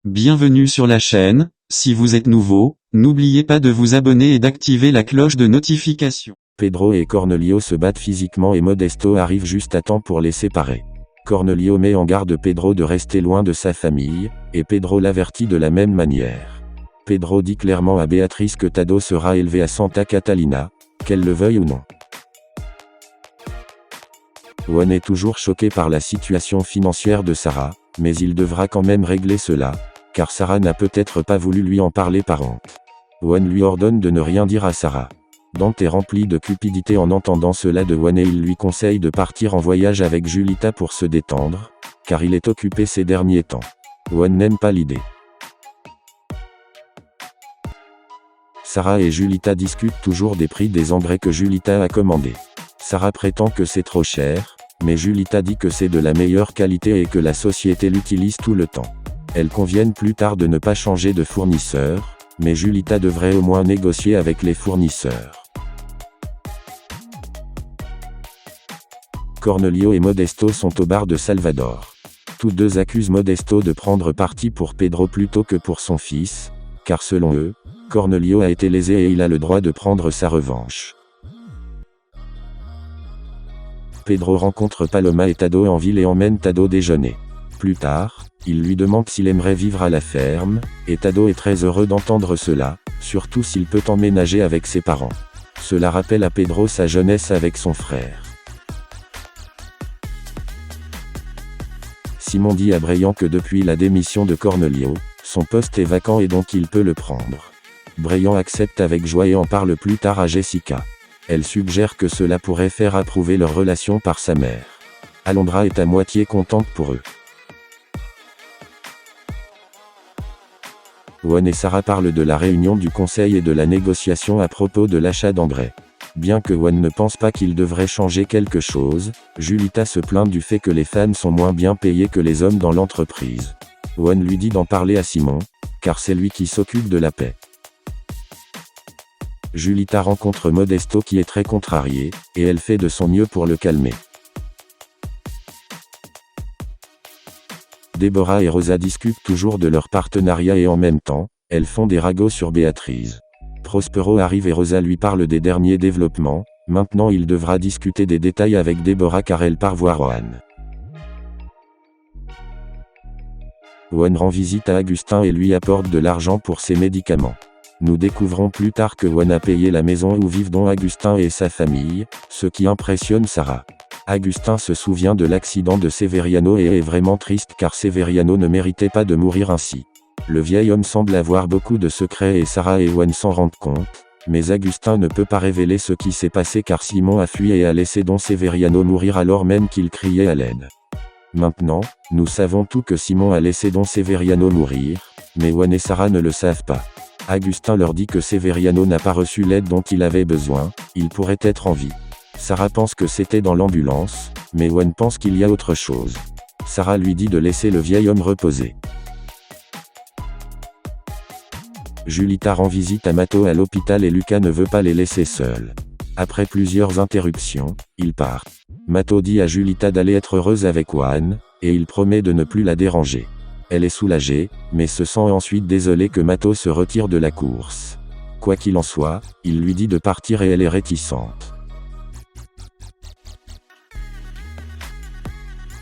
Bienvenue sur la chaîne. Si vous êtes nouveau, n'oubliez pas de vous abonner et d'activer la cloche de notification. Pedro et Cornelio se battent physiquement et Modesto arrive juste à temps pour les séparer. Cornelio met en garde Pedro de rester loin de sa famille, et Pedro l'avertit de la même manière. Pedro dit clairement à Béatrice que Tado sera élevé à Santa Catalina, qu'elle le veuille ou non. Juan est toujours choqué par la situation financière de Sarah, mais il devra quand même régler cela, car Sarah n'a peut-être pas voulu lui en parler par honte. Juan lui ordonne de ne rien dire à Sarah. Dante est rempli de cupidité en entendant cela de Juan et il lui conseille de partir en voyage avec Julita pour se détendre, car il est occupé ces derniers temps. Juan n'aime pas l'idée. Sarah et Julita discutent toujours des prix des engrais que Julita a commandés. Sarah prétend que c'est trop cher, mais Julita dit que c'est de la meilleure qualité et que la société l'utilise tout le temps. Elles conviennent plus tard de ne pas changer de fournisseur, mais Julita devrait au moins négocier avec les fournisseurs. Cornelio et Modesto sont au bar de Salvador. Tous deux accusent Modesto de prendre parti pour Pedro plutôt que pour son fils, car selon eux, Cornelio a été lésé et il a le droit de prendre sa revanche. Pedro rencontre Paloma et Tado en ville et emmène Tado déjeuner. Plus tard, il lui demande s'il aimerait vivre à la ferme, et Tado est très heureux d'entendre cela, surtout s'il peut emménager avec ses parents. Cela rappelle à Pedro sa jeunesse avec son frère. Simon dit à Brian que depuis la démission de Cornelio, son poste est vacant et donc il peut le prendre. Brian accepte avec joie et en parle plus tard à Jessica. Elle suggère que cela pourrait faire approuver leur relation par sa mère. Alondra est à moitié contente pour eux. Juan et Sarah parlent de la réunion du conseil et de la négociation à propos de l'achat d'engrais. Bien que Juan ne pense pas qu'il devrait changer quelque chose, Julita se plaint du fait que les femmes sont moins bien payées que les hommes dans l'entreprise. Juan lui dit d'en parler à Simon, car c'est lui qui s'occupe de la paie. Julita rencontre Modesto qui est très contrarié, et elle fait de son mieux pour le calmer. Deborah et Rosa discutent toujours de leur partenariat et en même temps, elles font des ragots sur Béatrice. Prospero arrive et Rosa lui parle des derniers développements, maintenant il devra discuter des détails avec Deborah car elle part voir Juan. Juan rend visite à Agustin et lui apporte de l'argent pour ses médicaments. Nous découvrons plus tard que Juan a payé la maison où vivent dont Agustin et sa famille, ce qui impressionne Sarah. Agustin se souvient de l'accident de Severiano et est vraiment triste car Severiano ne méritait pas de mourir ainsi. Le vieil homme semble avoir beaucoup de secrets et Sarah et Juan s'en rendent compte, mais Agustin ne peut pas révéler ce qui s'est passé car Simon a fui et a laissé don Severiano mourir alors même qu'il criait à l'aide. Maintenant, nous savons tout que Simon a laissé don Severiano mourir, mais Juan et Sarah ne le savent pas. Agustin leur dit que Severiano n'a pas reçu l'aide dont il avait besoin, il pourrait être en vie. Sarah pense que c'était dans l'ambulance, mais Juan pense qu'il y a autre chose. Sarah lui dit de laisser le vieil homme reposer. Julita rend visite à Mato à l'hôpital et Lucas ne veut pas les laisser seuls. Après plusieurs interruptions, ils partent. Mato dit à Julita d'aller être heureuse avec Juan, et il promet de ne plus la déranger. Elle est soulagée, mais se sent ensuite désolée que Mato se retire de la course. Quoi qu'il en soit, il lui dit de partir et elle est réticente.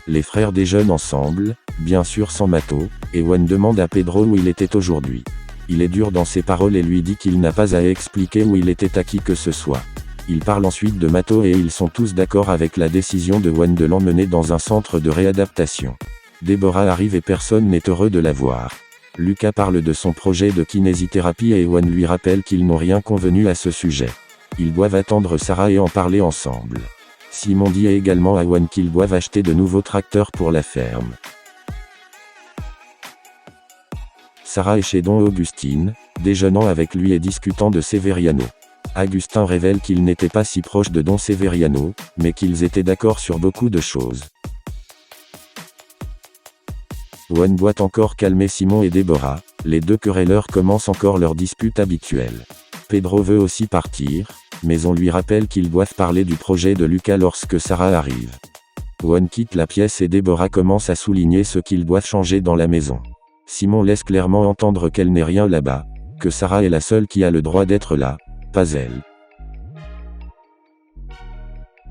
Les frères déjeunent ensemble, bien sûr sans Mato, et Juan demande à Pedro où il était aujourd'hui. Il est dur dans ses paroles et lui dit qu'il n'a pas à expliquer où il était à qui que ce soit. Il parle ensuite de Mato et ils sont tous d'accord avec la décision de Juan de l'emmener dans un centre de réadaptation. Deborah arrive et personne n'est heureux de la voir. Lucas parle de son projet de kinésithérapie et Juan lui rappelle qu'ils n'ont rien convenu à ce sujet. Ils doivent attendre Sarah et en parler ensemble. Simon dit également à Juan qu'ils doivent acheter de nouveaux tracteurs pour la ferme. Sarah est chez Don Augustine, déjeunant avec lui et discutant de Severiano. Agustin révèle qu'ils n'étaient pas si proches de Don Severiano, mais qu'ils étaient d'accord sur beaucoup de choses. Juan doit encore calmer Simon et Deborah, les deux querelleurs commencent encore leur dispute habituelle. Pedro veut aussi partir, mais on lui rappelle qu'ils doivent parler du projet de Lucas lorsque Sarah arrive. Juan quitte la pièce et Deborah commence à souligner ce qu'ils doivent changer dans la maison. Simon laisse clairement entendre qu'elle n'est rien là-bas, que Sarah est la seule qui a le droit d'être là, pas elle.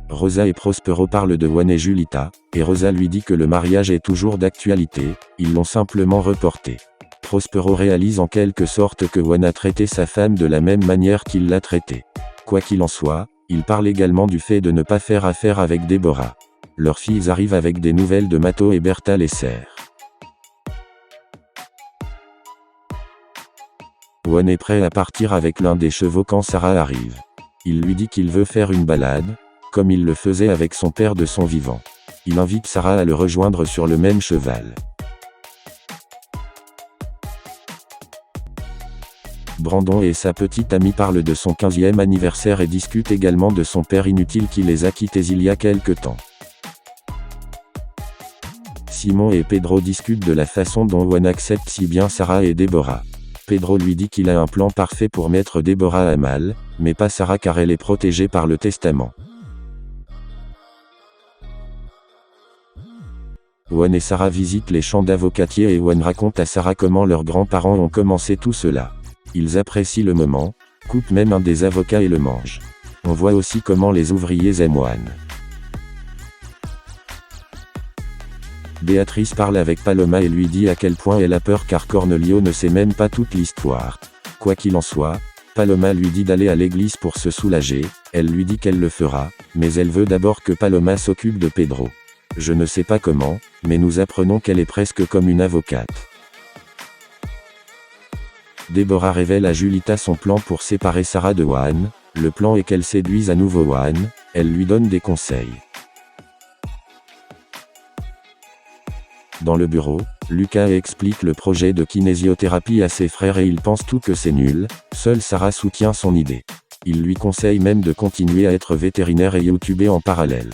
Rosa et Prospero parlent de Juan et Julita, et Rosa lui dit que le mariage est toujours d'actualité, ils l'ont simplement reporté. Prospero réalise en quelque sorte que Juan a traité sa femme de la même manière qu'il l'a traitée. Quoi qu'il en soit, il parle également du fait de ne pas faire affaire avec Deborah. Leurs filles arrivent avec des nouvelles de Mato et Berta les serres. Juan est prêt à partir avec l'un des chevaux quand Sarah arrive. Il lui dit qu'il veut faire une balade, comme il le faisait avec son père de son vivant. Il invite Sarah à le rejoindre sur le même cheval. Brandon et sa petite amie parlent de son 15e anniversaire et discutent également de son père inutile qui les a quittés il y a quelque temps. Simon et Pedro discutent de la façon dont Juan accepte si bien Sarah et Deborah. Pedro lui dit qu'il a un plan parfait pour mettre Deborah à mal, mais pas Sarah car elle est protégée par le testament. Juan et Sarah visitent les champs d'avocatiers et Juan raconte à Sarah comment leurs grands-parents ont commencé tout cela. Ils apprécient le moment, coupent même un des avocats et le mangent. On voit aussi comment les ouvriers aiment Juan. Béatrice parle avec Paloma et lui dit à quel point elle a peur car Cornelio ne sait même pas toute l'histoire. Quoi qu'il en soit, Paloma lui dit d'aller à l'église pour se soulager, elle lui dit qu'elle le fera, mais elle veut d'abord que Paloma s'occupe de Pedro. Je ne sais pas comment, mais nous apprenons qu'elle est presque comme une avocate. Deborah révèle à Julita son plan pour séparer Sarah de Juan, le plan est qu'elle séduise à nouveau Juan, elle lui donne des conseils. Dans le bureau, Lucas explique le projet de kinésiothérapie à ses frères et ils pensent tous que c'est nul, seule Sarah soutient son idée. Il lui conseille même de continuer à être vétérinaire et youtuber en parallèle.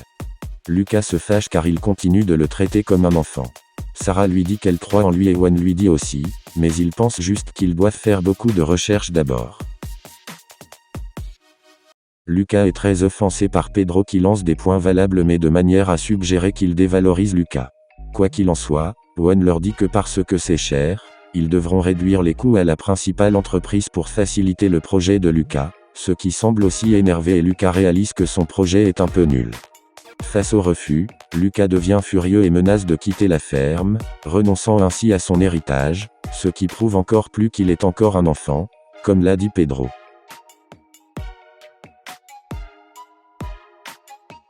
Lucas se fâche car il continue de le traiter comme un enfant. Sarah lui dit qu'elle croit en lui et Juan lui dit aussi, mais il pense juste qu'ils doivent faire beaucoup de recherches d'abord. Lucas est très offensé par Pedro qui lance des points valables mais de manière à suggérer qu'il dévalorise Lucas. Quoi qu'il en soit, Juan leur dit que parce que c'est cher, ils devront réduire les coûts à la principale entreprise pour faciliter le projet de Lucas, ce qui semble aussi énerver et Lucas réalise que son projet est un peu nul. Face au refus, Lucas devient furieux et menace de quitter la ferme, renonçant ainsi à son héritage, ce qui prouve encore plus qu'il est encore un enfant, comme l'a dit Pedro.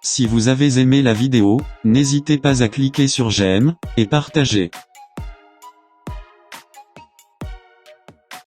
Si vous avez aimé la vidéo, n'hésitez pas à cliquer sur j'aime, et partager.